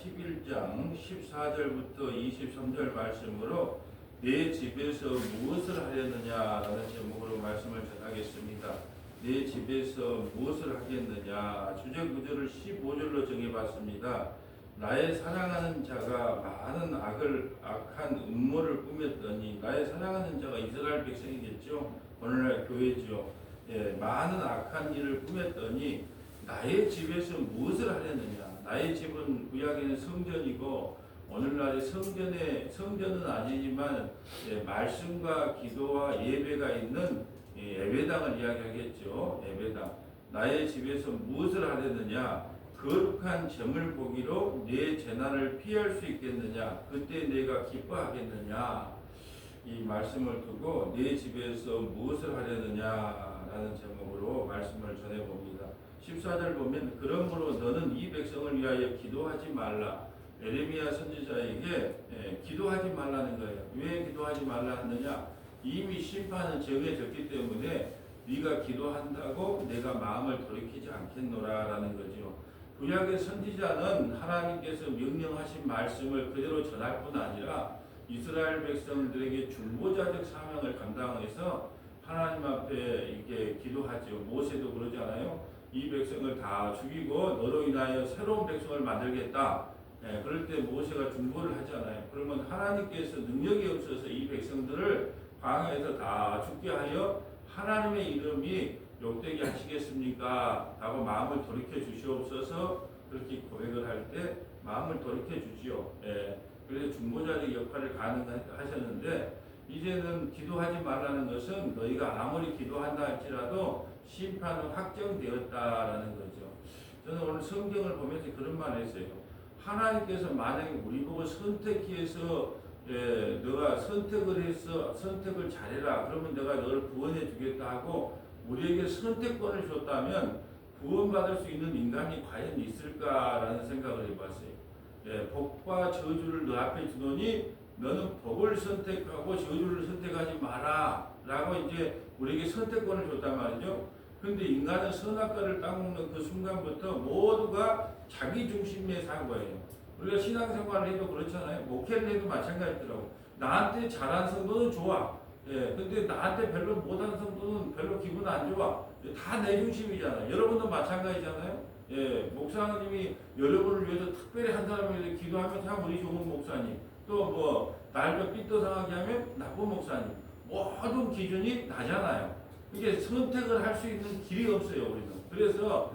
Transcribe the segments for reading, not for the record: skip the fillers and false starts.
11장 14절부터 23절 말씀으로 내 집에서 무엇을 하려느냐라는 제목으로 말씀을 전하겠습니다. 내 집에서 무엇을 하겠느냐. 주제 구절을 15절로 정해봤습니다. 나의 사랑하는 자가 많은 악한 음모를 꾸몄더니, 나의 사랑하는 자가 이스라엘 백성이겠죠. 오늘날 교회죠. 많은 악한 일을 꾸몄더니 나의 집에서 무엇을 하려느냐. 나의 집은 구약에는 성전이고 오늘날의 성전은 아니지만 말씀과 기도와 예배가 있는 예배당을 이야기하겠죠. 예배당. 나의 집에서 무엇을 하려느냐. 거룩한 점을 보기로 내 재난을 피할 수 있겠느냐. 그때 내가 기뻐하겠느냐. 이 말씀을 두고 내 집에서 무엇을 하려느냐라는 제목으로 말씀을 전해봅니다. 14절 보면 그러므로 너는 이 백성을 위하여 기도하지 말라. 에레미야 선지자에게 기도하지 말라는 거예요. 왜 기도하지 말라 하느냐. 이미 심판은 정해졌기 때문에 네가 기도한다고 내가 마음을 돌이키지 않겠노라라는 거죠. 구약의 선지자는 하나님께서 명령하신 말씀을 그대로 전할 뿐 아니라 이스라엘 백성들에게 중보자적 사명을 감당해서 하나님 앞에 이렇게 기도하죠. 모세도 그러잖아요. 이 백성을 다 죽이고 너로 인하여 새로운 백성을 만들겠다. 그럴 때 모세가 중보를 하잖아요. 그러면 하나님께서 능력이 없어서 이 백성들을 광야에서 다 죽게 하여 하나님의 이름이 욕되게 하시겠습니까? 라고 마음을 돌이켜 주시옵소서. 그렇게 고백을 할 때 마음을 돌이켜 주지요. 그래서 중보자적 역할을 가능하셨는데 이제는 기도하지 말라는 것은 너희가 아무리 기도한다 할지라도 심판은 확정되었다라는 거죠. 저는 오늘 성경을 보면서 그런 말을 했어요. 하나님께서 만약에 우리 보고 선택기 해서 너가 선택을 해서 선택을 잘해라. 그러면 내가 너를 구원해 주겠다 하고 우리에게 선택권을 줬다면 구원받을 수 있는 인간이 과연 있을까라는 생각을 해봤어요. 복과 저주를 너 앞에 두더니 너는 복을 선택하고 저주를 선택하지 마라 라고 이제 우리에게 선택권을 줬단 말이죠. 그런데 인간은 선악과를 따먹는 그 순간부터 모두가 자기 중심에 산 거예요. 우리가 신앙생활을 해도 그렇잖아요. 목회를 해도 마찬가지더라고. 나한테 잘한 성도는 좋아. 근데 나한테 별로 못한 성도는 별로 기분 안 좋아. 다 내 중심이잖아요. 여러분도 마찬가지잖아요. 목사님이 여러분을 위해서 특별히 한 사람을 위해서 기도하면 참 우리 좋은 목사님. 또 뭐 날좀 삐뚤상하게 하면 나쁜 목사님. 모든 기준이 나잖아요. 이게 선택을 할 수 있는 길이 없어요, 우리는. 그래서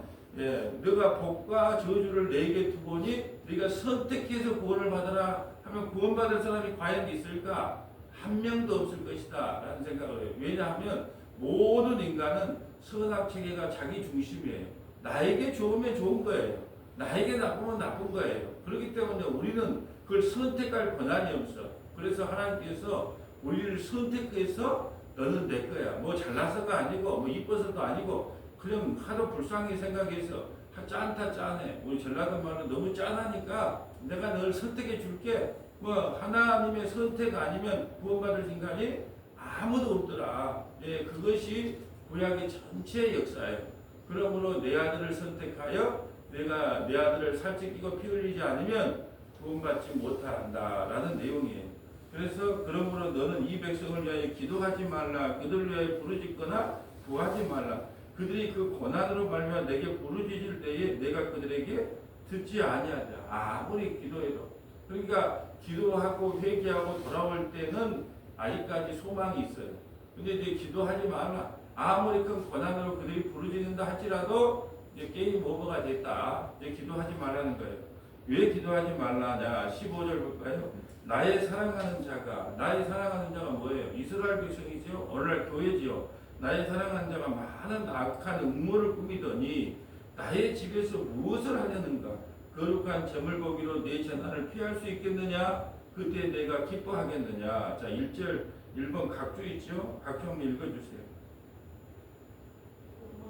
너가 복과 저주를 내게 두보니 네가 선택해서 구원을 받으라 하면 구원받을 사람이 과연 있을까? 한 명도 없을 것이다 라는 생각을 해요. 왜냐하면 모든 인간은 선악체계가 자기 중심이에요. 나에게 좋으면 좋은 거예요. 나에게 나쁘면 나쁜 거예요. 그렇기 때문에 우리는 그걸 선택할 권한이 없어. 그래서 하나님께서 우리를 선택해서 너는 내 거야. 뭐 잘나서가 아니고 뭐 이뻐서도 아니고 그냥 하도 불쌍히 생각해서 짠다 짠해. 우리 전라도 말로 너무 짠하니까 내가 널 선택해 줄게. 뭐 하나님의 선택 아니면 구원받을 인간이 아무도 없더라. 그것이 구약의 전체 역사예요. 그러므로 내 아들을 선택하여 내가 내 아들을 살찌끼고 피 흘리지 않으면 구원받지 못한다라는 내용이에요. 그래서 그러므로 너는 이 백성을 위하여 기도하지 말라. 그들을 위하여 부르짖거나 구하지 말라. 그들이 그 고난으로 말미암아 내게 부르짖을 때에 내가 그들에게 듣지 아니하리라. 아무리 기도해도. 그러니까 기도하고 회개하고 돌아올 때는 아직까지 소망이 있어요. 근데 이제 기도하지 말라. 아무리 큰 고난으로 그들이 부르짖는다 할지라도 이제 게임 오버가 됐다. 이제 기도하지 말라는 거예요. 왜 기도하지 말라냐? 15절 볼까요? 나의 사랑하는 자가 뭐예요? 이스라엘 백성이죠. 오늘날 교회지요. 나의 사랑하는 자가 많은 악한 음모를 꾸미더니 나의 집에서 무엇을 하려는가? 거룩한 점을 보기로 내 재난을 피할 수 있겠느냐? 그때 내가 기뻐하겠느냐? 자, 1번 각주 있죠? 각주 한번 읽어주세요.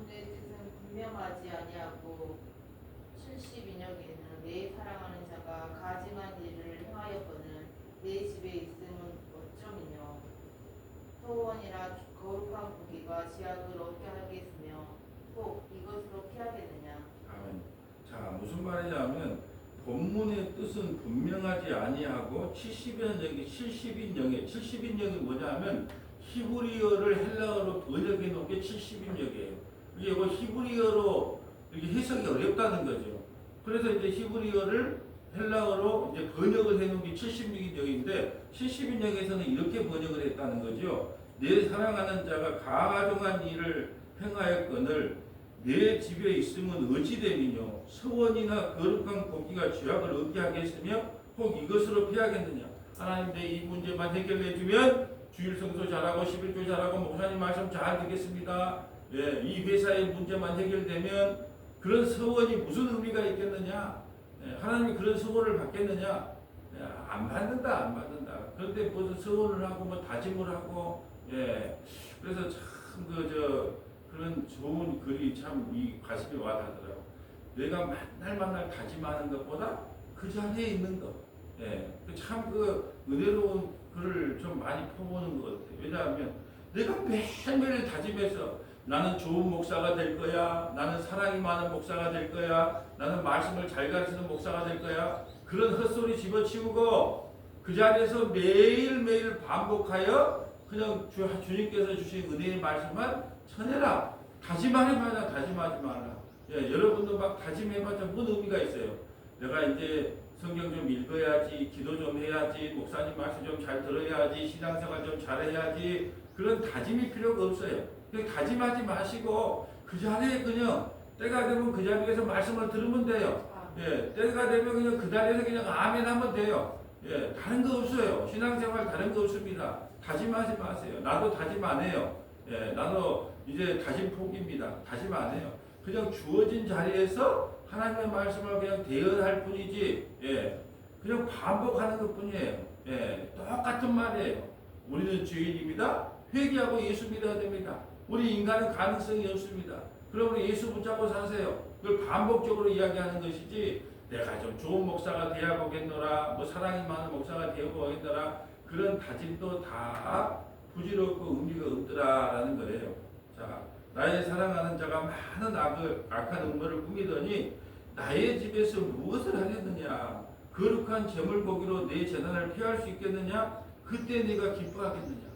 내 뜻은 분명하지 아니하고 72년에는 내 사랑하는 자가 가증한 일을 행하였거늘 내 집에 있음은 어쩌미뇨. 소원이나 거룩한 고기가 지약을 얻게 하겠으며 꼭 이것으로 피하겠느냐. 아멘. 자, 무슨 말이냐면 본문의 뜻은 분명하지 아니하고 70인역이 뭐냐면 히브리어를 헬라어로 번역해 놓은 게 70인역이에요. 이게 뭐 히브리어로 이렇게 해석이 어렵다는 거죠. 그래서 이제 히브리어를 헬라어로 이제 번역을 해 놓은 게 70인역인데 70인역에서는 이렇게 번역을 했다는 거죠. 내 사랑하는 자가 가증한 일을 행하였거늘 내 집에 있으면 어찌됨이뇨 서원이나 거룩한 고기가 죄악을 얻게 하겠으며 혹 이것으로 피하겠느냐. 하나님 내 이 문제만 해결해 주면 주일 성소 잘하고 11조 잘하고 목사님 말씀 잘 듣겠습니다. 예, 이 회사의 문제만 해결되면 그런 서원이 무슨 의미가 있겠느냐. 예, 하나님이 그런 서원을 받겠느냐. 예, 안 받는다. 그런데 무슨 서원을 하고 뭐 다짐을 하고 예, 그래서 참 그런 좋은 글이 참 이 가슴에 와닿더라고. 내가 만날 다짐하는 것보다 그 자리에 있는 것. 예, 참 은혜로운 글을 좀 많이 퍼보는 것 같아요. 왜냐하면 내가 매일매일 다짐해서 나는 좋은 목사가 될 거야. 나는 사랑이 많은 목사가 될 거야. 나는 말씀을 잘 가르치는 목사가 될 거야. 그런 헛소리 집어치우고 그 자리에서 매일매일 반복하여 그냥 주님께서 주신 은혜의 말씀만 전해라. 다짐하지 말라. 예, 여러분도 막 다짐해봤자 뭔 의미가 있어요. 내가 이제 성경 좀 읽어야지, 기도 좀 해야지, 목사님 말씀 좀 잘 들어야지, 신앙생활 좀 잘해야지. 그런 다짐이 필요가 없어요. 다짐하지 마시고 그 자리에 그냥 때가 되면 그 자리에서 말씀을 들으면 돼요. 예, 때가 되면 그냥 그 자리에서 그냥 아멘 하면 돼요. 예, 다른 거 없어요. 신앙생활 다른 거 없습니다. 다짐하지 마세요. 나도 다짐 안 해요. 예, 나도 이제 다짐 포기입니다. 다짐 안 해요. 그냥 주어진 자리에서 하나님의 말씀을 그냥 대언할 뿐이지, 예, 그냥 반복하는 것 뿐이에요. 예, 똑같은 말이에요. 우리는 죄인입니다. 회개하고 예수 믿어야 됩니다. 우리 인간은 가능성이 없습니다. 그러면 예수 붙잡고 사세요. 그걸 반복적으로 이야기하는 것이지, 내가 좀 좋은 목사가 되어 보겠노라, 뭐 사랑이 많은 목사가 되어 보겠노라, 그런 다짐도 다 부질없고 의미가 없더라라는 거예요. 자, 나의 사랑하는 자가 많은 악한 음모를 꾸미더니 나의 집에서 무엇을 하겠느냐? 거룩한 제물고기로 내 재단을 피할 수 있겠느냐? 그때 네가 기뻐하겠느냐?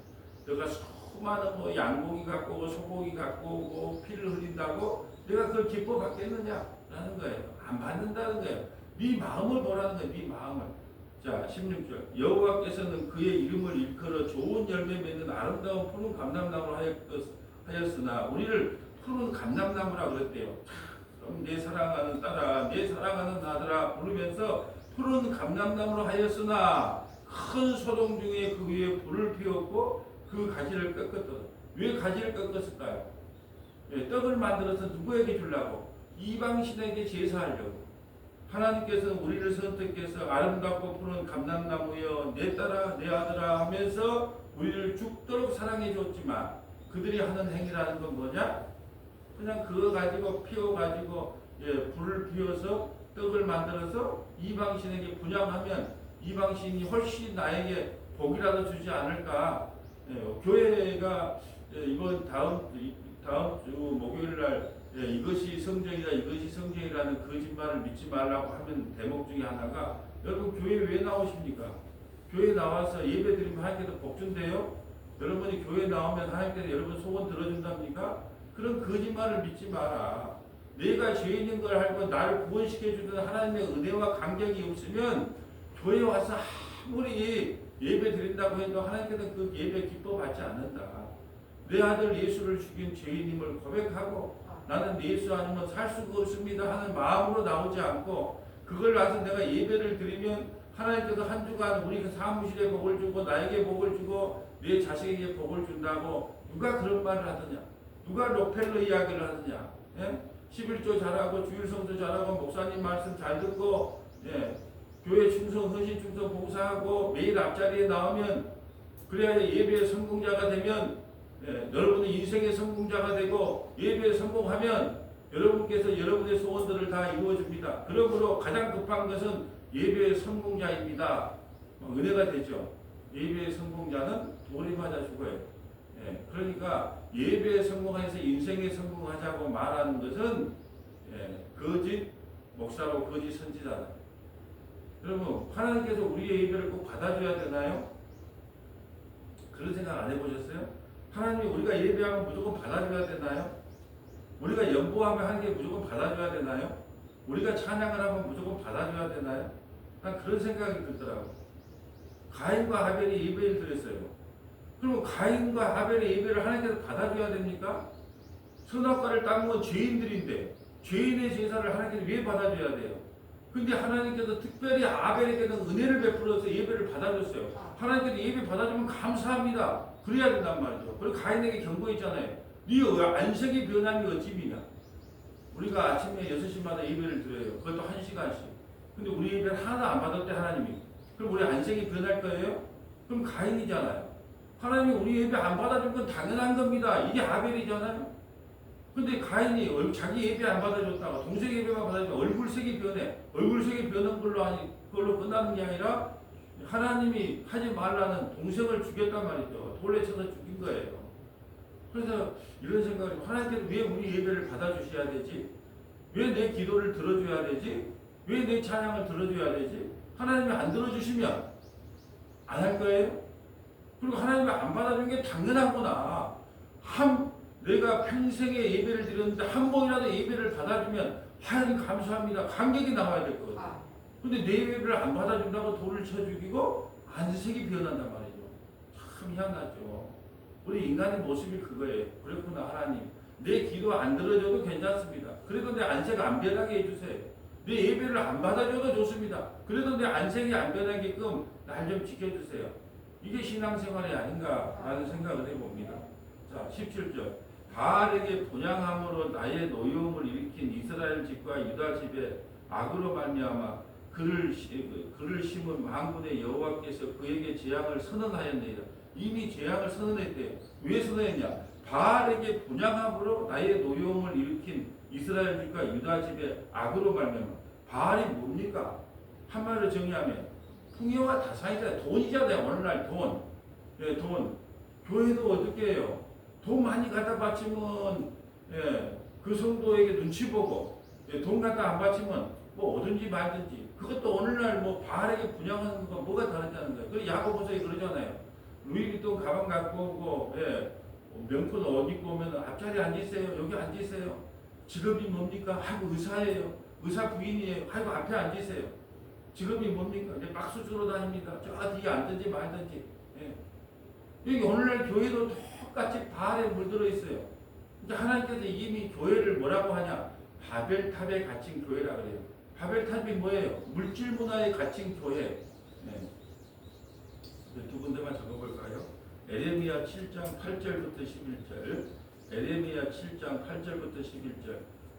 내가 수많은 뭐 양고기 갖고 오고 소고기 갖고 오고 피를 흘린다고 내가 그걸 기뻐 받겠느냐라는 거예요. 안 받는다는 거예요. 네 마음을 보라는 거예요. 네 마음을. 자, 16절. 여호와께서는 그의 이름을 일컬어 좋은 열매 맺는 아름다운 푸른 감람나무로 하였으나 우리를 푸른 감람나무라 그랬대요. 그럼 내 사랑하는 딸아, 내 사랑하는 아들아 부르면서 푸른 감람나무로 하였으나 큰 소동 중에 그 위에 불을 피웠고 그 가지를 꺾었다. 왜 가지를 꺾었을까요? 예, 떡을 만들어서 누구에게 주려고? 이방신에게 제사하려고. 하나님께서는 우리를 선택해서 아름답고 푸른 감람나무여 내 딸아 내 아들아 하면서 우리를 죽도록 사랑해 줬지만 그들이 하는 행위라는 건 뭐냐? 그냥 그거 가지고 피워가지고 예, 불을 피워서 떡을 만들어서 이방신에게 분양하면 이방신이 훨씬 나에게 복이라도 주지 않을까. 예, 교회가 예, 이번 다음 주 목요일날 예, 이것이 성경이라는 거짓말을 믿지 말라고 하면 대목 중에 하나가 여러분 교회 왜 나오십니까? 교회 나와서 예배 드리면 하나님께서 복 준대요? 여러분이 교회 나오면 하나님께서 여러분 소원 들어준답니까? 그런 거짓말을 믿지 마라. 내가 죄인인 걸 알고 나를 구원시켜주는 하나님의 은혜와 감격이 없으면 교회 와서 아무리 예배 드린다고 해도 하나님께서 그 예배 기뻐 받지 않는다. 내 아들 예수를 죽인 죄인임을 고백하고 나는 예수 아니면 살 수가 없습니다 하는 마음으로 나오지 않고 그걸 와서 내가 예배를 드리면 하나님께서 한 주간 우리 사무실에 복을 주고 나에게 복을 주고 내 자식에게 복을 준다고 누가 그런 말을 하느냐? 누가 록펠러 이야기를 하느냐? 예? 11조 잘하고 주일성도 잘하고 목사님 말씀 잘 듣고 예, 교회 충성 헌신 충성 봉사하고 매일 앞자리에 나오면 그래야 예배의 성공자가 되면 예, 여러분의 인생의 성공자가 되고 예배에 성공하면 여러분께서 여러분의 소원들을 다 이루어줍니다. 그러므로 가장 급한 것은 예배의 성공자입니다. 은혜가 되죠. 예배의 성공자는 돌이 맞아 죽어요. 예, 그러니까 예배에 성공해서 인생에 성공하자고 말하는 것은 예, 거짓 목사로 거짓 선지자다. 여러분 하나님께서 우리의 예배를 꼭 받아줘야 되나요? 그런 생각 안 해보셨어요? 하나님이 우리가 예배하면 무조건 받아줘야 되나요? 우리가 연보하면 하는 게 무조건 받아줘야 되나요? 우리가 찬양을 하면 무조건 받아줘야 되나요? 난 그런 생각이 들더라고. 가인과 하벨이 예배를 드렸어요. 그러면 가인과 하벨의 예배를 하나님께서 받아줘야 됩니까? 선악과를 딴 건 죄인들인데 죄인의 제사를 하나님께서 왜 받아줘야 돼요? 근데 하나님께서 특별히 아벨에게는 은혜를 베풀어서 예배를 받아줬어요. 하나님께서 예배 받아주면 감사합니다. 그래야 된단 말이죠. 그리고 가인에게 경고했잖아요. 네 안색이 변함이 어찌미냐. 우리가 아침에 6시마다 예배를 드려요. 그것도 1시간씩. 근데 우리 예배를 하나도 안 받았대 하나님이. 그럼 우리 안색이 변할 거예요? 그럼 가인이잖아요. 하나님이 우리 예배 안 받아준 건 당연한 겁니다. 이게 아벨이잖아요. 근데 가인이 자기 예배 안 받아줬다가 동생 예배만 받아주면 얼굴색이 변해. 얼굴색이 변한 걸로 끝나는 게 아니라 하나님이 하지 말라는 동생을 죽였단 말이죠. 돌에 쳐서 죽인 거예요. 그래서 이런 생각을 하나님께서 왜 우리 예배를 받아주셔야 되지? 왜 내 기도를 들어줘야 되지? 왜 내 찬양을 들어줘야 되지? 하나님이 안 들어주시면 안 할 거예요? 그리고 하나님이 안 받아주는 게 당연하구나. 내가 평생에 예배를 드렸는데 한 번이라도 예배를 받아주면 하나님 감사합니다. 감격이 나와야 될 거거든요. 근데 내 예배를 안 받아준다고 돌을 쳐 죽이고 안색이 변한단 말이죠. 참 희한하죠. 우리 인간의 모습이 그거예요. 그렇구나 하나님. 내 기도 안 들어줘도 괜찮습니다. 그래도 내 안색 안 변하게 해주세요. 내 예배를 안 받아줘도 좋습니다. 그래도 내 안색이 안 변하게끔 날 좀 지켜주세요. 이게 신앙생활이 아닌가라는 생각을 해봅니다. 자, 17절. 바알에게 분향함으로 나의 노여움을 일으킨 이스라엘 집과 유다 집에 악으로 말미암아 그를 심은 만군의 여호와께서 그에게 재앙을 선언하였느니라. 이미 재앙을 선언했대요. 왜 선언했냐? 바알에게 분향함으로 나의 노여움을 일으킨 이스라엘 집과 유다 집에 악으로 말미암아. 바알이 뭡니까? 한마디로 정의하면 풍요와 다산이잖아요. 돈이잖아요. 오늘날 돈. 예, 돈. 교회도 어떻게 해요? 돈 많이 갖다 바치면 그 성도에게 눈치 보고 돈 갖다 안 바치면 뭐 오든지 말든지. 그것도 오늘날 뭐 바알에게 분양하는 거 뭐가 다르다는 거예요. 그 야고보서에 그러잖아요. 루이비통 가방 갖고 오고 명품 옷 입고 오면 앞자리에 앉으세요. 여기 앉으세요. 직업이 뭡니까? 아이고 의사예요. 의사 부인이에요. 아이고 앞에 앉으세요. 직업이 뭡니까? 박수 주러 다닙니다. 저 뒤에 앉든지 말든지. 여기 오늘날 교회도 똑같이 바알에 물들어 있어요. 이제 하나님께서 이미 교회를 뭐라고 하냐? 바벨탑에 갇힌 교회라 그래요. 바벨탑이 뭐예요? 물질 문화에 갇힌 교회. 두 군데만 적어볼까요? 에레미야 7장 8절부터 11절, 에레미야 7장 8절부터 11절,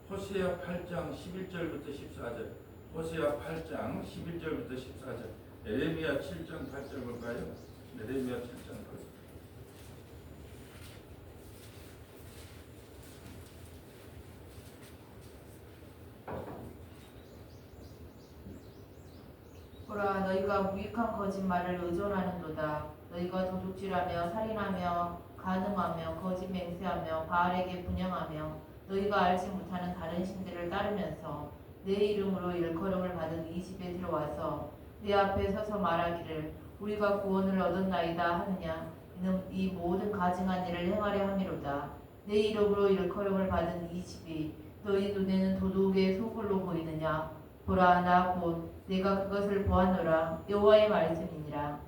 호세아 8장 11절부터 14절, 호세아 8장 11절부터 14절, 에레미야 7장 8절 볼까요? 에레미야 7장 8절. 보라, 너희가 무익한 거짓말을 의존하는도다. 너희가 도둑질하며 살인하며 간음하며 거짓 맹세하며 바알에게 분향하며 너희가 알지 못하는 다른 신들을 따르면서 내 이름으로 일컬음을 받은 이 집에 들어와서 내 앞에 서서 말하기를 우리가 구원을 얻었나이다 하느냐. 이는 이 모든 가증한 일을 행하려 함이로다. 내 이름으로 일컬음을 받은 이 집이 너희 눈에는 도둑의 소굴로 보이느냐. 보라, 나 곧 내가 그것을 보았노라. 여호와의 말씀이니라.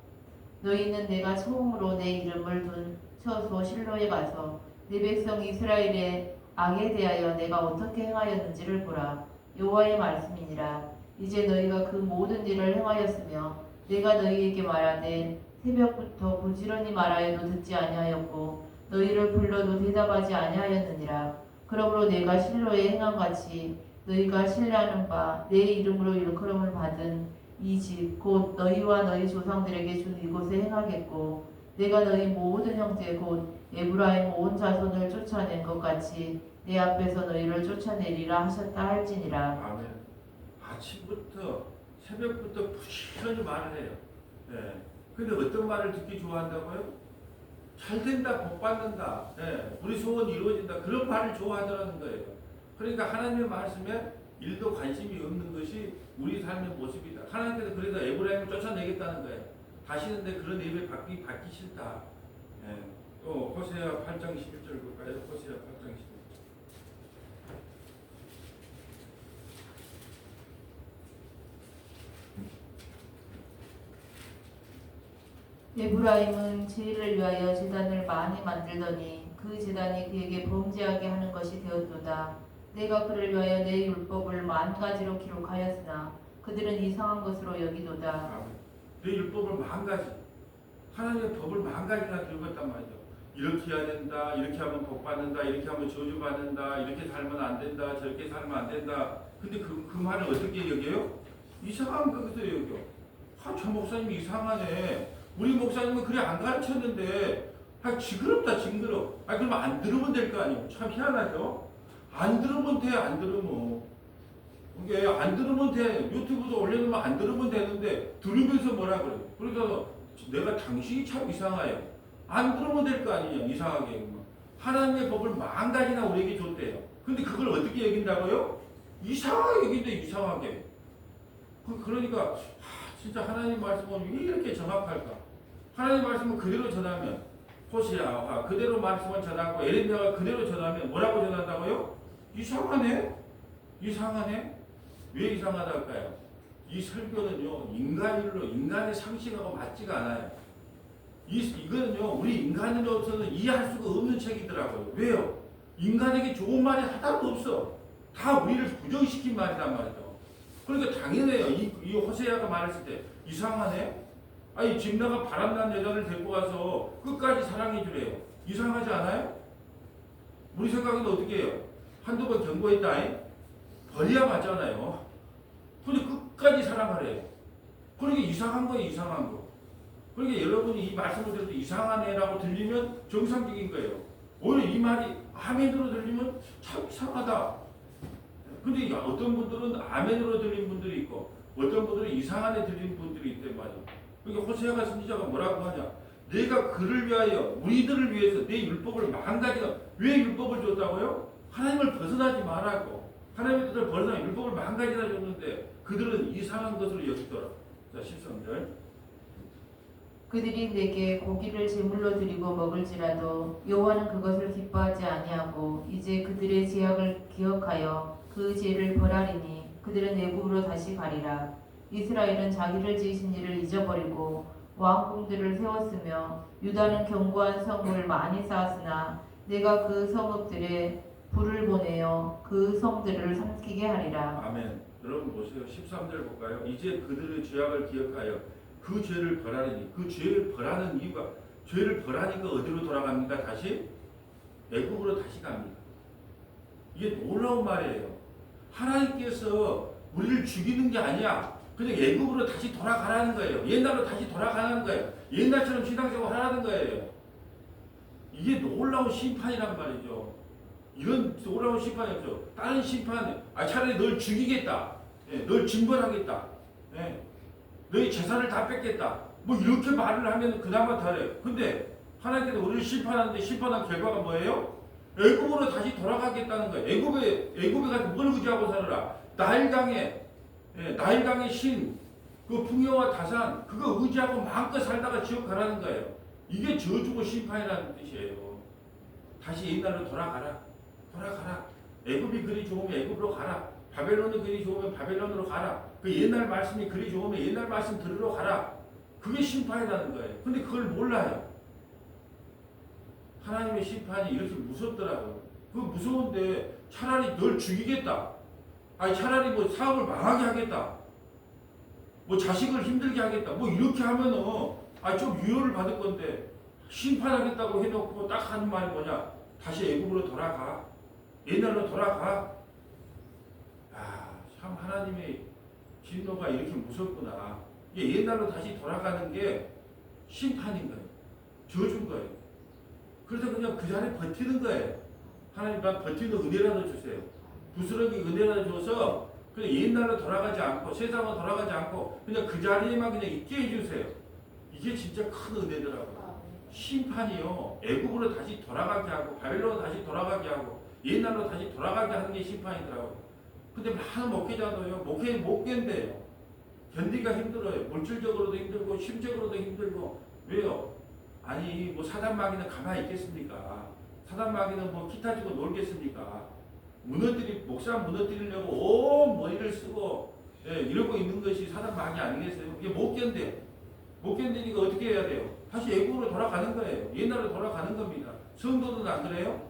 너희는 내가 처음으로 내 이름을 둔 처소 실로에 가서 내 백성 이스라엘의 악에 대하여 내가 어떻게 행하였는지를 보라. 여호와의 말씀이니라. 이제 너희가 그 모든 일을 행하였으며 내가 너희에게 말하되 새벽부터 부지런히 말하여도 듣지 아니하였고 너희를 불러도 대답하지 아니하였느니라. 그러므로 내가 실로에 행한 같이 너희가 신뢰하는 바 내 이름으로 일컬음을 받은 이 집 곧 너희와 너희 조상들에게 준 이곳에 행하겠고 내가 너희 모든 형제 곧 에브라임 온 자손을 쫓아낸 것 같이 내 앞에서 너희를 쫓아내리라 하셨다 할지니라. 아멘. 아침부터 새벽부터 부지런히 말을 해요. 근데 어떤 말을 듣기 좋아한다고요? 잘 된다, 복 받는다, 우리 소원이 이루어진다, 그런 말을 좋아하더라는 거예요. 그러니까 하나님의 말씀에 일도 관심이 없는 것이 우리 삶의 모습이다. 하나님께서 그래서 에브라임을 쫓아내겠다는 거예요. 다시는 내 그런 예배 받기 싫다. 예. 또 호세아 8장 11절 볼까요? 호세아 8장 11절. 에브라임은 죄를 위하여 제단을 많이 만들더니 그 제단이 그에게 범죄하게 하는 것이 되었도다. 내가 그를 위하여 내 율법을 만 가지로 기록하였으나 그들은 이상한 것으로 여기도다. 내 율법을 만 가지, 하나님의 법을 만 가지나 들고 있단 말이죠. 이렇게 해야 된다, 이렇게 하면 복 받는다, 이렇게 하면 저주 받는다, 이렇게 살면 안 된다, 저렇게 살면 안 된다. 근데 그 말을 어떻게 여겨요? 이상한 것으로 여겨. 저 목사님이 이상하네. 우리 목사님은 그래 안 가르쳤는데, 징그럽다, 징그러. 그러면 안 들으면 될 거 아니에요. 참 희한하죠? 안 들으면 돼, 안 들으면. 이게 안 들으면 돼. 유튜브도 올려놓으면 안 들으면 되는데, 들으면서 뭐라 그래. 그래서 내가 당신이 참 이상해요. 안 들으면 될 거 아니에요. 이상하게. 하나님의 법을 만 가지나 우리에게 줬대요. 근데 그걸 어떻게 여긴다고요? 이상하게 여긴대, 이상하게. 그러니까, 진짜 하나님 말씀은 왜 이렇게 정확할까? 하나님 말씀을 그대로 전하면, 호세아가 그대로 말씀을 전하고, 에레미야가 그대로 전하면 뭐라고 전한다고요? 이상하네? 이상하네? 왜 이상하다 할까요? 이 설교는요, 인간일로, 인간의 상식하고 맞지가 않아요. 이거는요, 우리 인간으로서는 이해할 수가 없는 책이더라고요. 왜요? 인간에게 좋은 말이 하나도 없어. 다 우리를 부정시킨 말이란 말이죠. 그러니까 당연해요. 이 호세아가 말했을 때, 이상하네? 집나가 바람난 여자를 데리고 가서 끝까지 사랑해 주래요. 이상하지 않아요? 우리 생각에는 어떻게 해요? 한두 번 경고했다. 버려야 맞잖아요. 근데 끝까지 사랑하래요. 그러니까 이상한 거예요, 이상한 거. 그러니까 여러분이 이 말씀을 들을 때 이상한 애라고 들리면 정상적인 거예요. 오히려 이 말이 아멘으로 들리면 참 이상하다. 근데 어떤 분들은 아멘으로 들린 분들이 있고 어떤 분들은 이상한 애 들린 분들이 있단 말이에요. 그러니까 호세아가 선지자가 뭐라고 하냐. 내가 그를 위하여 우리들을 위해서 내 율법을 만 가지가 왜 율법을 줬다고요? 하나님을 벗어나지 말라고. 하나님의 뜻을 벗어나 율법을 만 가지나 줬는데 그들은 이상한 것으로 여기더라. 자 13절. 그들이 내게 고기를 제물로 드리고 먹을지라도 여호와는 그것을 기뻐하지 아니하고 이제 그들의 죄악을 기억하여 그 죄를 벌하리니 그들은 애굽으로 다시 가리라. 이스라엘은 자기를 지으신 이를 잊어버리고 왕궁들을 세웠으며 유다는 견고한 성을 많이 쌓았으나 내가 그 성읍들에 불을 보내어 그 성들을 삼키게 하리라. 아멘. 여러분 보세요. 13절 볼까요? 이제 그들의 죄악을 기억하여 그 죄를 벌하리니 그 죄를 벌하는 이유가 죄를 벌하니까 어디로 돌아갑니까? 다시 애굽으로 다시 갑니다. 이게 놀라운 말이에요. 하나님께서 우리를 죽이는 게 아니야. 그냥 애굽으로 다시 돌아가라는 거예요. 옛날로 다시 돌아가는 거예요. 옛날처럼 신앙생활 하라는 거예요. 이게 놀라운 심판이란 말이죠. 이건 놀라운 심판이 없죠. 다른 심판, 차라리 널 죽이겠다. 널 징벌하겠다. 너희 재산을 다 뺏겠다. 뭐 이렇게 말을 하면 그나마 덜해요. 근데 하나님께서 우리를 심판하는데 심판한 결과가 뭐예요? 애굽으로 다시 돌아가겠다는 거예요. 애굽에 가서 뭘 의지하고 살아라. 나일강의 신, 그 풍요와 다산, 그거 의지하고 마음껏 살다가 지옥 가라는 거예요. 이게 저주고 심판이라는 뜻이에요. 다시 옛날로 돌아가라. 애굽이 그리 좋으면 애굽으로 가라. 바벨론이 그리 좋으면 바벨론으로 가라. 그 옛날 말씀이 그리 좋으면 옛날 말씀 들으러 가라. 그게 심판이라는 거예요. 근데 그걸 몰라요. 하나님의 심판이 이렇게 무섭더라고요. 그 무서운데 차라리 널 죽이겠다. 차라리 뭐 사업을 망하게 하겠다. 뭐 자식을 힘들게 하겠다. 뭐 이렇게 하면은 좀 유효를 받을 건데 심판하겠다고 해놓고 딱 하는 말이 뭐냐? 다시 애굽으로 돌아가. 옛날로 돌아가. 참 하나님의 진노가 이렇게 무섭구나. 옛날로 다시 돌아가는 게 심판인 거예요. 저주인 거예요. 그래서 그냥 그 자리에 버티는 거예요. 하나님 난 버티는 은혜라도 주세요. 부스러기 은혜라도 줘서 그냥 옛날로 돌아가지 않고 세상으로 돌아가지 않고 그냥 그 자리에만 그냥 있게 해주세요. 이게 진짜 큰 은혜더라고요. 심판이요. 애굽으로 다시 돌아가게 하고 바벨론으로 다시 돌아가게 하고 옛날로 다시 돌아가게 하는 게 심판이더라고요. 근데 많은 목회자도요, 목회 못 견뎌요. 견디기가 힘들어요. 물질적으로도 힘들고 심적으로도 힘들고. 왜요? 아니 뭐 사단마귀는 가만히 있겠습니까? 사단마귀는 뭐 기타 치고 놀겠습니까? 목사 무너뜨리려고 온 머리를 쓰고 이러고 있는 것이 사단마귀 아니겠어요? 이게 못 견뎌요. 못 견디니까 어떻게 해야 돼요? 다시 애국으로 돌아가는 거예요. 옛날로 돌아가는 겁니다. 성도는 안 그래요?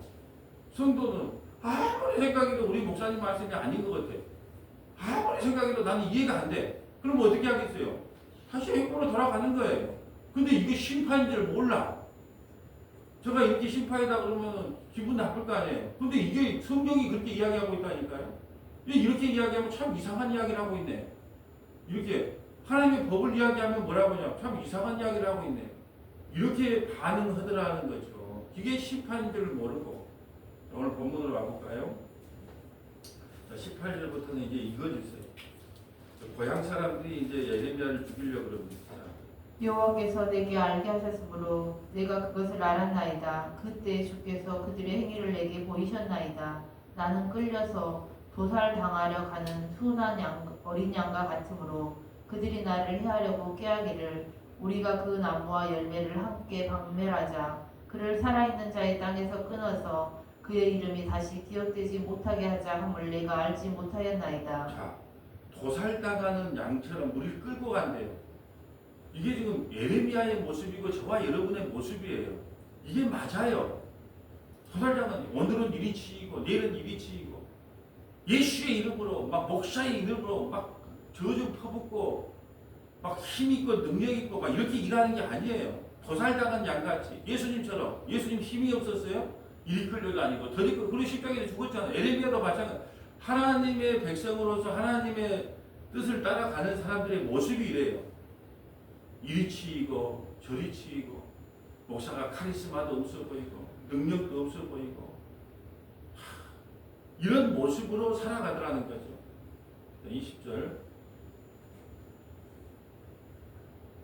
성도는 아무리 생각해도 우리 목사님 말씀이 아닌 것 같아. 아무리 생각해도 나는 이해가 안 돼. 그럼 어떻게 하겠어요? 다시 애국으로 돌아가는 거예요. 근데 이게 심판인 줄 몰라. 제가 이렇게 심판이다 그러면 기분 나쁠 거 아니에요. 근데 이게 성경이 그렇게 이야기하고 있다니까요. 이렇게 이야기하면 참 이상한 이야기를 하고 있네. 이렇게 하나님의 법을 이야기하면 뭐라고 하냐? 참 이상한 이야기를 하고 있네. 이렇게 반응하더라는 거죠. 이게 심판인 줄 모르고. 오늘 본문으로 와볼까요? 18절부터는 이제 이거지 있어요. 고향 사람들이 이제 예레미야를 죽이려고 그럽니다. 여호와께서 내게 알게 하셨으므로 내가 그것을 알았나이다. 그때 주께서 그들의 행위를 내게 보이셨나이다. 나는 끌려서 도살당하려 가는 순한 어린 양과 같으므로 그들이 나를 해하려고 깨하기를 우리가 그 나무와 열매를 함께 박멸하자. 그를 살아있는 자의 땅에서 끊어서 그의 이름이 다시 기억되지 못하게 하자 함을 내가 알지 못하였나이다. 자, 도살당하는 양처럼 우리를 끌고 간대요. 이게 지금 예레미야의 모습이고 저와 여러분의 모습이에요. 이게 맞아요. 도살당하는 오늘은 이리 치이고 내일은 이리 치이고 예수의 이름으로 막 목사의 이름으로 막 저주 퍼붓고 막 힘있고 능력있고 막 이렇게 일하는 게 아니에요. 도살당한 양같이 예수님처럼. 예수님 힘이 없었어요? 이리 끌려다니고 더 이끌고 그리고 십자가에 죽었잖아요. 예레미야도 마찬가지. 하나님의 백성으로서 하나님의 뜻을 따라가는 사람들의 모습이 이래요. 이리 치이고 저리 치이고 목사가 카리스마도 없어 보이고 능력도 없어 보이고 이런 모습으로 살아가더라는 거죠. 20절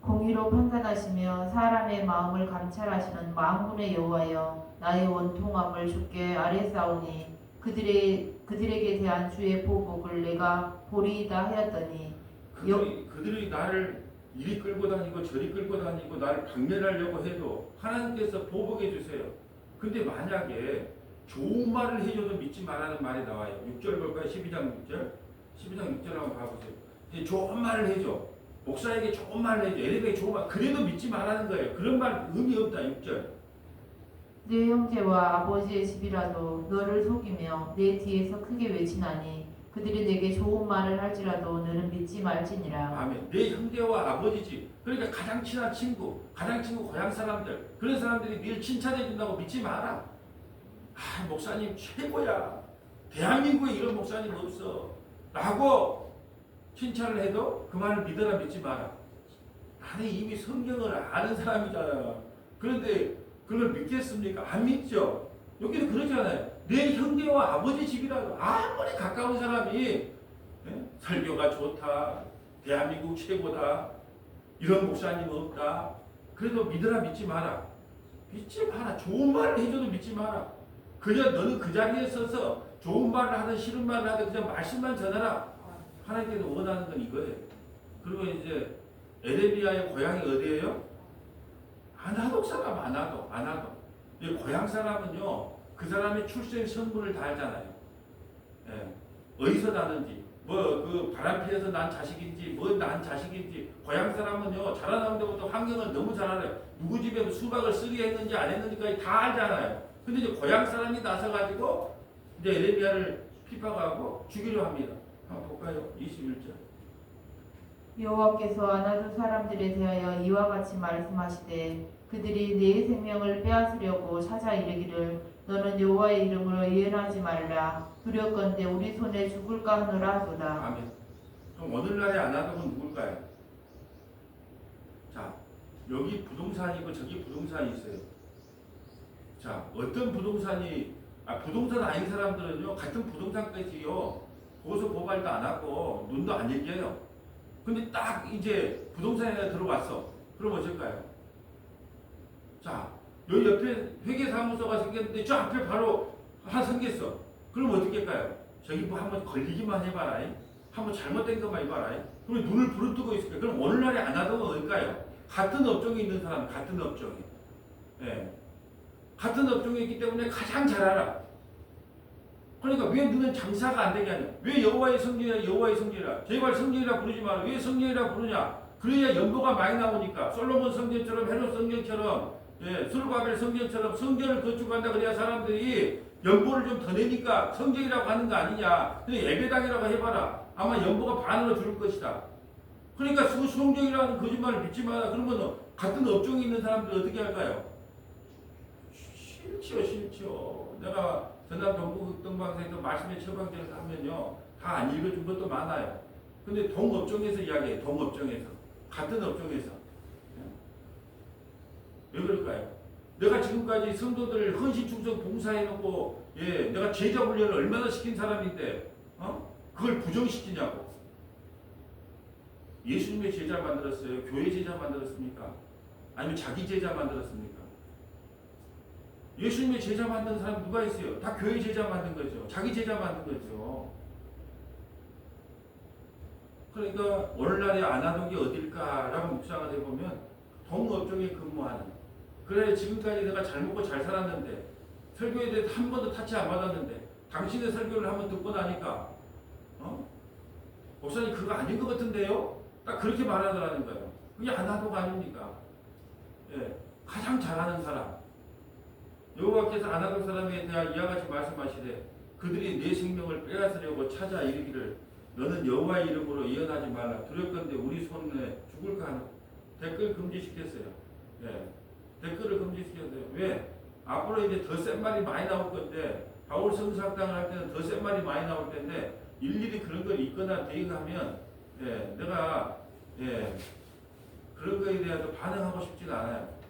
공의로 판단하시며 사람의 마음을 감찰하시는 만군의 여호와여 나의 원통함을 주께 아뢰사오니 그들에게 대한 주의 보복을 내가 보리이다 하였더니 그들이 나를 이리 끌고 다니고 저리 끌고 다니고 나를 박멸하려고 해도 하나님께서 보복해 주세요. 근데 만약에 좋은 말을 해줘도 믿지 말라는 말이 나와요. 6절 볼까요? 12장 6절 12장 6절 한번 봐보세요. 좋은 말을 해줘. 목사에게 좋은 말을 해줘. 예레미야에게 좋은 말. 그래도 믿지 말라는 거예요. 그런 말 의미 없다. 6절 내 형제와 아버지의 집이라도 너를 속이며 내 뒤에서 크게 외치나니 그들이 내게 좋은 말을 할지라도 너는 믿지 말지니라. 아멘. 내 형제와 아버지 집. 그러니까 가장 친한 친구, 가장 친구 고향 사람들. 그런 사람들이 늘 칭찬해 준다고 믿지 마라. 아, 목사님 최고야. 대한민국에 이런 목사님 없어. 라고 칭찬을 해도 그 말을 믿어라 믿지 마라. 나는 이미 성경을 아는 사람이잖아. 그런데 그걸 믿겠습니까? 안 믿죠. 여기는 그러잖아요. 내 형제와 아버지 집이라도 아무리 가까운 사람이 설교가 좋다. 대한민국 최고다. 이런 목사님 없다. 그래도 믿어라 믿지 마라. 믿지 마라. 좋은 말을 해줘도 믿지 마라. 그냥 너는 그 자리에 서서 좋은 말을 하든 싫은 말을 하든 그냥 말씀만 전하라. 하나님께서 원하는 건 이거예요. 그리고 이제 에레미야의 고향이 어디예요? 아나독 사람 아나독. 이 고향 사람은요 그 사람의 출생 성분을 다 알잖아요. 예. 어디서 나는지 뭐 그 바람 피해서 난 자식인지 뭐 난 자식인지 고향 사람은요 자라나는 데부터 환경을 너무 잘 알아요. 누구 집에 수박을 쓰게 했는지 안 했는지까지 다 알잖아요. 근데 이제 고향 사람이 나서가지고 이제 에레미야를 핍박하고 죽이려 합니다. 한번 볼까요? 21절. 여호와께서 아나도 사람들에 대하여 이와 같이 말씀하시되 그들이 내 생명을 빼앗으려고 찾아 이르기를 너는 여호와의 이름으로 예언하지 말라 두렵건대 우리 손에 죽을까 하노라 하도다. 아멘. 그럼 오늘날의 아나독은 누굴까요? 자, 여기 부동산이고 저기 부동산이 있어요. 자, 어떤 부동산이 부동산 아닌 사람들은요 같은 부동산까지요 고소 고발도 안 하고 눈도 안 얘기해요. 근데 딱 이제 부동산에 들어왔어. 그럼 어쩔까요? 자, 여기 옆에 회계사무소가 생겼는데 저 앞에 바로 하나 생겼어. 그럼 어떻게 할까요? 저기 뭐 한번 걸리기만 해봐라. 한번 잘못된 것만 해봐라. 그럼 눈을 부릅뜨고 있을 거예요. 그럼 오늘날에 안 하던 건 어딜까요? 같은 업종에 있는 사람, 같은 업종에. 예. 같은 업종에 있기 때문에 가장 잘 알아. 그러니까 왜 너는 장사가 안 되게 하냐? 왜 여호와의 성전이라 여호와의 성전이라? 제발 성전이라 부르지 마라. 왜 성전이라 부르냐? 그래야 연보가 많이 나오니까. 솔로몬 성전처럼 헤롯 성전처럼 스룹바벨 성전처럼 성전을 건축한다 그래야 사람들이 연보를 좀 더 내니까 성전이라고 하는 거 아니냐. 근데 예배당이라고 해봐라. 아마 연보가 반으로 줄 것이다. 그러니까 성전이라는 거짓말을 믿지 마라. 그러면 같은 업종에 있는 사람들 어떻게 할까요? 싫죠. 내가 전남 동부극동방송에서 말씀의 처방전을 하면요. 다 안 읽어준 것도 많아요. 근데 동업종에서 이야기해요. 동업종에서. 같은 업종에서. 왜 그럴까요? 내가 지금까지 성도들 헌신 충성 봉사해놓고 내가 제자 훈련을 얼마나 시킨 사람인데 그걸 부정시키냐고. 예수님의 제자 만들었어요? 교회 제자 만들었습니까? 아니면 자기 제자 만들었습니까? 예수님의 제자 만든 사람 누가 있어요? 다 교회 제자 만든 거죠. 자기 제자 만든 거죠. 그러니까 오늘날에 안 하던 게 어딜까라고 묵상을 해보면 동업종에 근무하는. 그래 지금까지 내가 잘 먹고 잘 살았는데 설교에 대해서 한 번도 타치 안 받았는데 당신의 설교를 한번 듣고 나니까 목사님 그거 아닌 것 같은데요? 딱 그렇게 말하더라는 거예요. 그게 안 하도가 아닙니까? 가장 잘하는 사람. 여호와께서 안 하던 사람에 대한 이와 같이 말씀하시되 그들이 내 생명을 빼앗으려고 찾아 이르기를 너는 여호와의 이름으로 예언하지 말라. 두렵건대 우리 손에 죽을까 하는. 댓글 금지시켰어요. 댓글을 금지시켰어요. 왜? 앞으로 이제 더 센 말이 많이 나올 건데 바울 성사학당을 할 때는 더 센 말이 많이 나올 텐데 일일이 그런 걸 읽거나 대응하면 내가 그런 거에 대해서 반응하고 싶지가 않아요.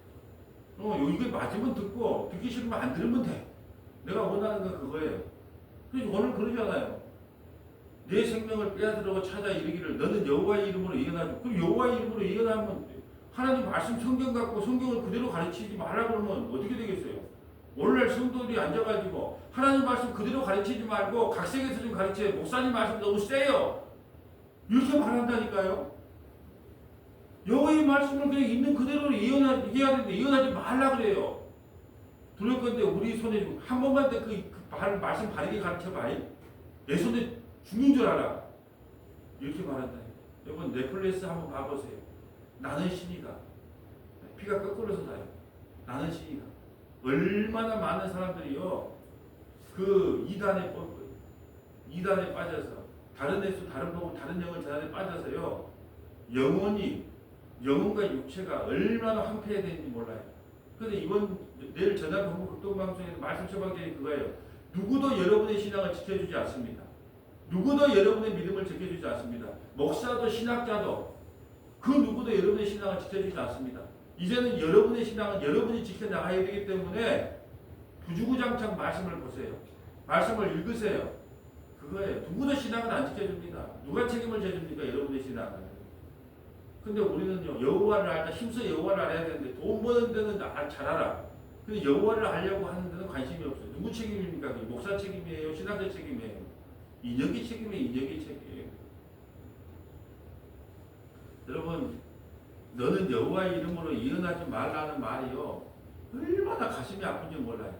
이게 맞으면 듣고 듣기 싫으면 안 들으면 돼. 내가 원하는 건 그거예요. 그래서 오늘 그러잖아요. 내 생명을 빼앗으려고 찾아 이르기를 너는 여호와의 이름으로 예언하지. 그럼 여호와의 이름으로 예언하면 하나님 말씀 성경 갖고 성경을 그대로 가르치지 말라 그러면 어떻게 되겠어요? 오늘날 성도들이 앉아가지고 하나님 말씀 그대로 가르치지 말고 각색에서 좀 가르쳐요. 목사님 말씀 너무 세요. 이렇게 말한다니까요. 여호와의 말씀을 그냥 있는 그대로 얘기해야 되는데 예언하지 말라 그래요. 두렵건대 우리 손에 한 번만 더 말씀 바르게 가르쳐봐. 내 손에 죽는 줄 알아. 이렇게 말한다. 여러분 넷플릭스 한번 봐보세요. 나는 신이다. 피가 거꾸로서 나요. 나는 신이다. 얼마나 많은 사람들이요. 그 이단에 빠져서 다른 예수, 다른 복음, 다른 영을 전하에 빠져서요. 영혼과 육체가 얼마나 황폐해야 되는지 몰라요. 그런데 내일 전남 동부극동방송에서 말씀 처방전이 그거예요. 누구도 여러분의 신앙을 지켜주지 않습니다. 누구도 여러분의 믿음을 지켜주지 않습니다. 목사도 신학자도 그 누구도 여러분의 신앙을 지켜주지 않습니다. 이제는 여러분의 신앙은 여러분이 지켜나가야 되기 때문에 부주구장창 말씀을 보세요. 말씀을 읽으세요. 그거예요. 누구도 신앙을 안 지켜줍니다. 누가 책임을 져줍니까? 여러분의 신앙을. 근데 우리는요, 여호와를 알다 힘써 여호와를 알아야 되는데 돈 버는 데는 잘 알아. 근데 여호와를 알려고 하는 데는 관심이 없어요. 누구 책임입니까? 목사 책임이에요? 신학자 책임이에요? 인혁이 책임이에요? 인혁이 책임이에요? 여러분, 너는 여호와의 이름으로 예언하지 말라는 말이요. 얼마나 가슴이 아픈지 몰라요.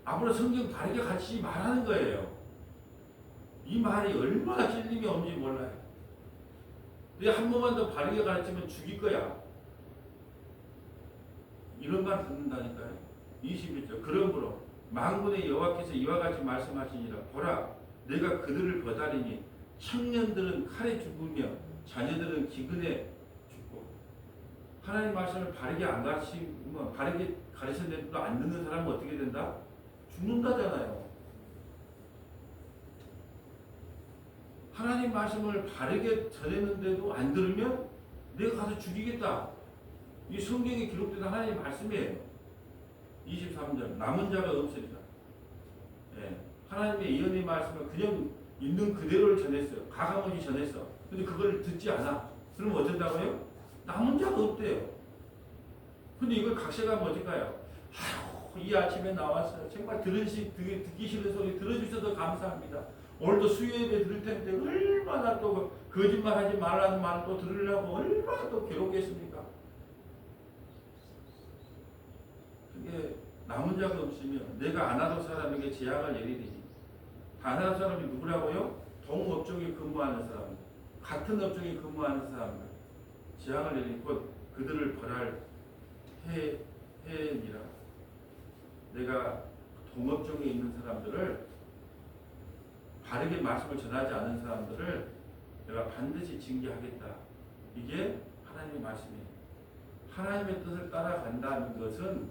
앞으로 성경 바르게 가르치지 말라는 거예요. 이 말이 얼마나 찔림이 없는지 몰라요. 내가 한 번만 더 바르게 가르치면 죽일 거야. 이런 말 듣는다니까요. 21절. 그러므로 만군의 여호와께서 이와 같이 말씀하시니라. 보라, 내가 그들을 거다리니 청년들은 칼에 죽으며 자녀들은 기근에 죽고. 하나님 말씀을 바르게 안 가르치면 바르게 가르쳤는데도 안 듣는 사람은 어떻게 된다? 죽는다잖아요. 하나님 말씀을 바르게 전했는데도 안 들으면 내가 가서 죽이겠다. 이 성경에 기록된 하나님의 말씀이에요. 23절. 남은 자가 없으리라. 하나님의 예언의 말씀을 그냥 있는 그대로를 전했어요. 가감없이 전했어. 근데 그걸 듣지 않아. 그러면 어쩐다고요? 남은 자가 없대요. 근데 이걸 각색하면 어떨까요? 아휴, 이 아침에 나왔어요. 정말 듣기 싫은 소리 들어주셔서 감사합니다. 오늘도 수요예배 들을 텐데 얼마나 또 거짓말하지 말라는 말을 또 들으려고 얼마나 또 괴롭겠습니까? 그게 남은 자가 없으면 내가 안 하던 사람에게 재앙을 내리리니. 안 하는 사람이 누구라고요? 동업종에 근무하는 사람, 같은 업종에 근무하는 사람들 재앙을 내리니 곧 그들을 벌할 해니라. 내가 동업종에 있는 사람들을, 바르게 말씀을 전하지 않은 사람들을 내가 반드시 징계하겠다. 이게 하나님의 말씀이에요. 하나님의 뜻을 따라간다는 것은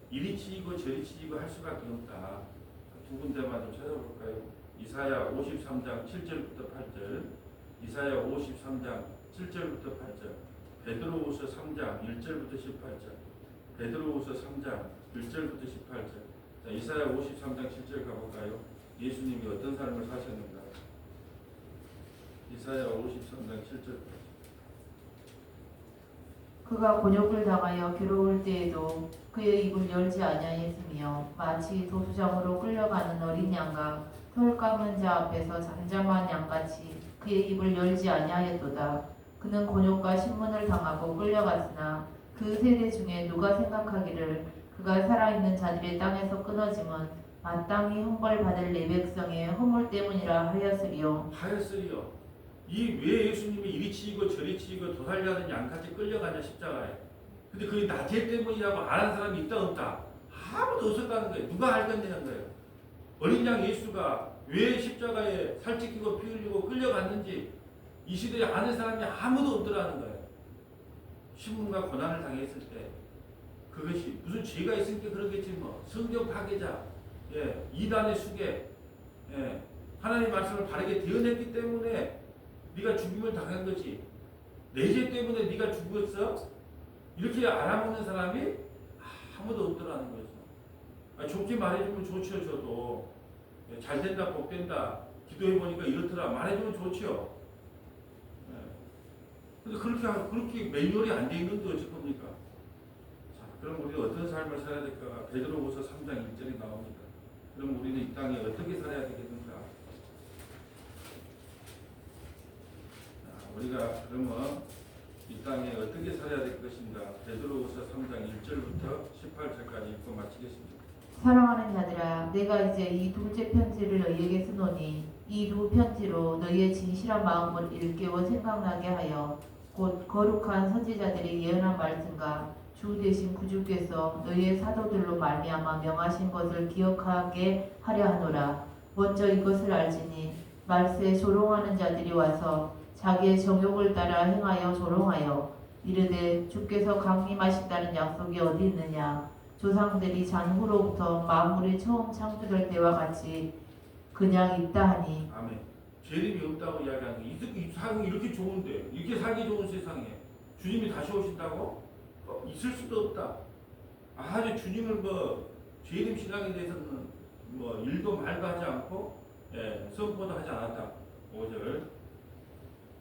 이리 치이고 저리 치이고 할 수밖에 없다. 두 군데만 좀 찾아볼까요? 이사야 53장 7절부터 8절, 이사야 53장 7절부터 8절, 베드로후서 3장 1절부터 18절, 베드로후서 3장 1절부터 18절. 자, 이사야 53장 7절 가볼까요? 예수님이 어떤 삶을 사셨는가? 이사야 53장 7절. 그가 곤욕을 당하여 괴로울 때에도 그의 입을 열지 아니하였으며 마치 도수장으로 끌려가는 어린 양과 털 감은 자 앞에서 잠잠한 양같이 그의 입을 열지 아니하였도다. 그는 곤욕과 신문을 당하고 끌려갔으나 그 세대 중에 누가 생각하기를 그가 살아있는 자들의 땅에서 끊어짐은 마땅히 형벌받을 내 백성의 허물 때문이라 하였으리요. 이 왜 예수님이 이리 치이고 저리 치이고 도살려는 양같이 끌려가냐 십자가에. 근데 그게 나 죄 때문이라고 아는 사람이 있다 없다? 아무도 없었다는 거예요. 누가 알겠냐는 거예요. 어린 양 예수가 왜 십자가에 살찌키고 피 흘리고 끌려갔는지 이 시대에 아는 사람이 아무도 없더라는 거예요. 신문과 고난을 당했을 때 그것이 무슨 죄가 있으니까 그러겠지 뭐. 성경 파괴자, 이단의 수괴, 하나님의 말씀을 바르게 대언했기 때문에 네가 죽임을 당한 거지. 내 죄 때문에 네가 죽었어? 이렇게 알아먹는 사람이 아무도 없더라는 거죠. 좋게 말해주면 좋죠. 저도 잘 된다, 복 된다, 기도해보니까 이렇더라 말해주면 좋죠. 근데 그렇게 매뉴얼이 안 돼 있는데 어쩔 겁니까? 자, 그럼 우리 어떤 삶을 살아야 될까? 베드로후서 3장 1절이 나옵니다. 그럼 우리는 이 땅에 어떻게 살아야 되겠는가? 우리가 그러면 이 땅에 어떻게 살아야 될 것인가? 베드로후서 3장 1절부터 18절까지 읽고 마치겠습니다. 사랑하는 자들아, 내가 이제 이 둘째 편지를 너희에게 쓰노니 이 두 편지로 너희의 진실한 마음을 일깨워 생각나게 하여 곧 거룩한 선지자들이 예언한 말씀과 주 되신 구주께서 너희의 사도들로 말미암아 명하신 것을 기억하게 하려 하노라. 먼저 이것을 알지니 말세에 조롱하는 자들이 와서 자기의 정욕을 따라 행하여 조롱하여 이르되 주께서 강림하신다는 약속이 어디 있느냐. 조상들이 잔후로부터 만물이 처음 창조될 때와 같이 그냥 있다 하니. 아멘. 죄림이 없다고 이야기하는 게 이 세상이 이렇게 좋은데, 이렇게 살기 좋은 세상에 주님이 다시 오신다고? 있을 수도 없다. 아주 주님을 죄림 신앙에 대해서는 일도 말도 하지 않고 선포도 하지 않았다. 5절.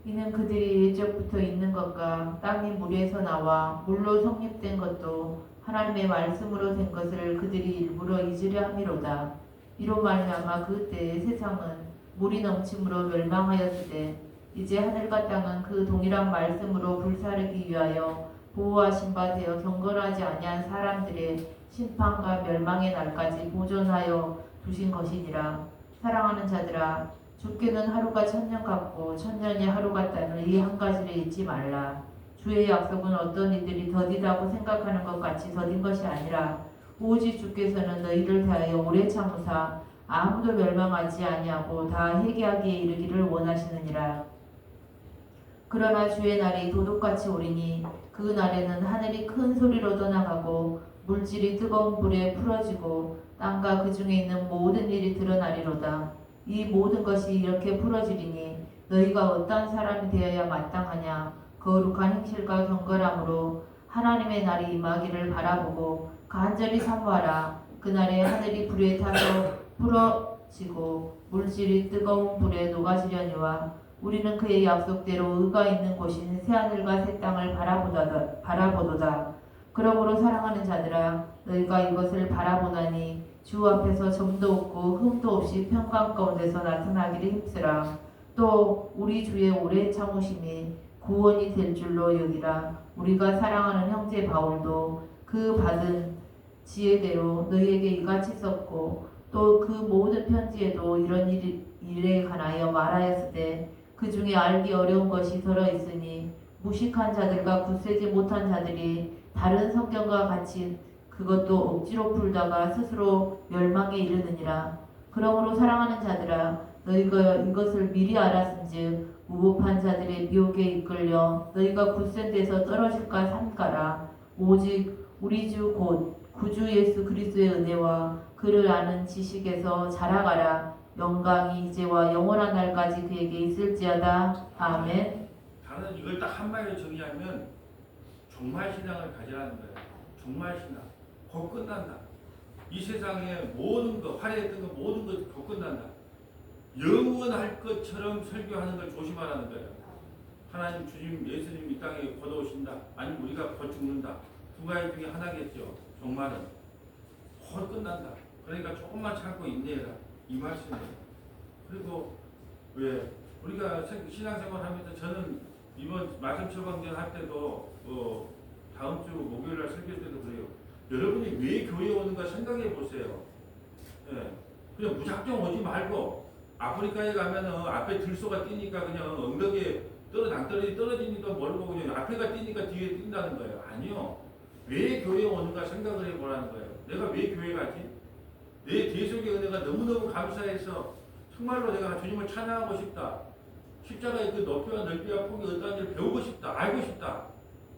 이는 그들이 일적부터 있는 것과 땅이 물에서 나와 물로 성립된 것도 하나님의 말씀으로 된 것을 그들이 일부러 잊으려 함이로다. 이로 말미암아 그때 세상은 물이 넘침으로 멸망하였으되 이제 하늘과 땅은 그 동일한 말씀으로 불사르기 위하여 보호하신 바 되어 경건하지 아니한 사람들의 심판과 멸망의 날까지 보존하여 두신 것이니라. 사랑하는 자들아, 주께는 하루가 천년 같고 천년이 하루 같다는 이 한 가지를 잊지 말라. 주의 약속은 어떤 이들이 더디다고 생각하는 것 같이 더딘 것이 아니라 오직 주께서는 너희를 대하여 오래 참으사 아무도 멸망하지 아니하고 다 회개하기에 이르기를 원하시느니라. 그러나 주의 날이 도둑같이 오리니 그 날에는 하늘이 큰 소리로 떠나가고 물질이 뜨거운 불에 풀어지고 땅과 그 중에 있는 모든 일이 드러나리로다. 이 모든 것이 이렇게 풀어지리니 너희가 어떠한 사람이 되어야 마땅하냐. 거룩한 행실과 경건함으로 하나님의 날이 임하기를 바라보고 간절히 사모하라. 그날에 하늘이 불에 타서 풀어지고 물질이 뜨거운 불에 녹아지려니와 우리는 그의 약속대로 의가 있는 곳인 새하늘과 새 땅을 바라보도다. 그러므로 사랑하는 자들아, 너희가 이것을 바라보나니 주 앞에서 점도 없고 흠도 없이 평강 가운데서 나타나기를 힘쓰라. 또 우리 주의 오래 참으심이 구원이 될 줄로 여기라. 우리가 사랑하는 형제 바울도 그 받은 지혜대로 너희에게 이같이 썼고 또 그 모든 편지에도 이런 일에 관하여 말하였으되 그 중에 알기 어려운 것이 들어 있으니 무식한 자들과 굳세지 못한 자들이 다른 성경과 같이 그것도 억지로 풀다가 스스로 멸망에 이르느니라. 그러므로 사랑하는 자들아 너희가 이것을 미리 알았은즉 무법한 자들의 미혹에 이끌려 너희가 굳센 데서 떨어질까 삼가라. 오직 우리 주 곧 구주 예수 그리스도의 은혜와 그를 아는 지식에서 자라가라. 영광이 이제와 영원한 날까지 그에게 있을지어다. 아멘. 다른 이걸 딱 한마디로 정의하면 종말 신앙을 가지라는 거예요. 종말 신앙. 곧 끝난다. 이 세상의 모든 것, 화려했던 것 모든 것 곧 끝난다. 영원할 것처럼 설교하는 걸 조심하라는 거예요. 하나님 주님 예수님 이 땅에 곧 오신다. 아니면 우리가 곧 죽는다. 두 가지 중에 하나겠죠. 종말은 곧 끝난다. 그러니까 조금만 참고 인내해라. 이 말씀이에요. 그리고 왜 우리가 신앙생활 하면서 저는 이번 말씀 처방전 할 때도 다음 주 목요일 날 설교 때도 그래요. 여러분이 왜 교회에 오는가 생각해 보세요. 예. 그냥 무작정 오지 말고 아프리카에 가면은 앞에 들소가 뛰니까 그냥 엉덩이에 떨어지니까 모르고 그냥 앞에가 뛰니까 뒤에 뛴다는 거예요. 아니요. 왜 교회에 오는가 생각을 해보라는 거예요. 내가 왜 교회 가지? 내 대속의 은혜가 너무너무 감사해서 정말로 내가 주님을 찬양하고 싶다. 십자가의 그 높이와 넓이와 폭이 어떠한지를 배우고 싶다. 알고 싶다.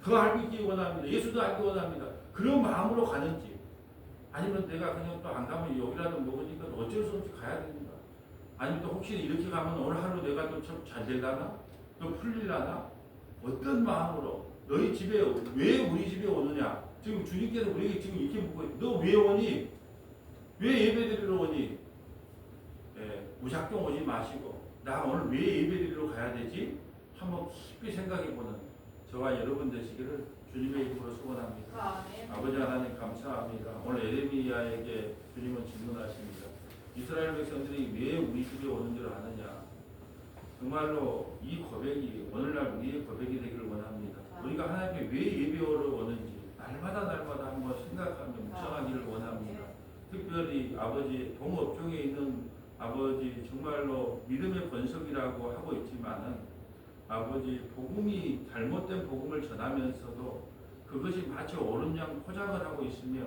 더 알고 있기 원합니다. 예수도 알기 원합니다. 그런 마음으로 가는지 아니면 내가 그냥 또 안 가면 여기라도 먹으니까 어쩔 수 없이 가야 됩니다. 아니면 또 혹시 이렇게 가면 오늘 하루 내가 또 잘 되려나? 또 풀리려나? 어떤 마음으로 너희 집에 왜 우리 집에 오느냐? 지금 주님께서 우리에게 지금 이렇게 묻고 너 왜 오니? 왜 예배드리러 오니? 예, 무작정 오지 마시고 나 오늘 왜 예배드리러 가야 되지? 한번 깊이 생각해보는 저와 여러분 되시기를 주님의 이름으로 소원합니다. 아버지 하나님 감사합니다. 오늘 에레미야에게 주님은 질문하십니다. 이스라엘 백성들이 왜 우리 집에 오는 줄 아느냐? 정말로 이 고백이 오늘날 우리의 고백이 되기를 원합니다. 우리가 하나님께 왜 예배하러 오는지 날마다 한번 생각하며 묵상하기를 원합니다. 특별히 아버지 동업종에 있는 아버지 정말로 믿음의 번석이라고 하고 있지만은 아버지 복음이 잘못된 복음을 전하면서도 그것이 마치 옳은 양 포장을 하고 있으며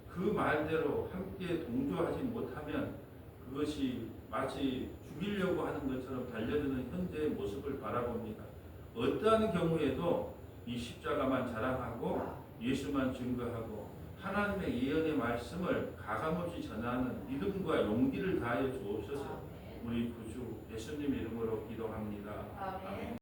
그 말대로 함께 동조하지 못하면 그것이 마치 죽이려고 하는 것처럼 달려드는 현재의 모습을 바라봅니다. 어떠한 경우에도 이 십자가만 자랑하고 예수만 증거하고 하나님의 예언의 말씀을 가감없이 전하는 믿음과 용기를 다하여 주옵소서. 우리 구주 예수님 이름으로 기도합니다. 아멘.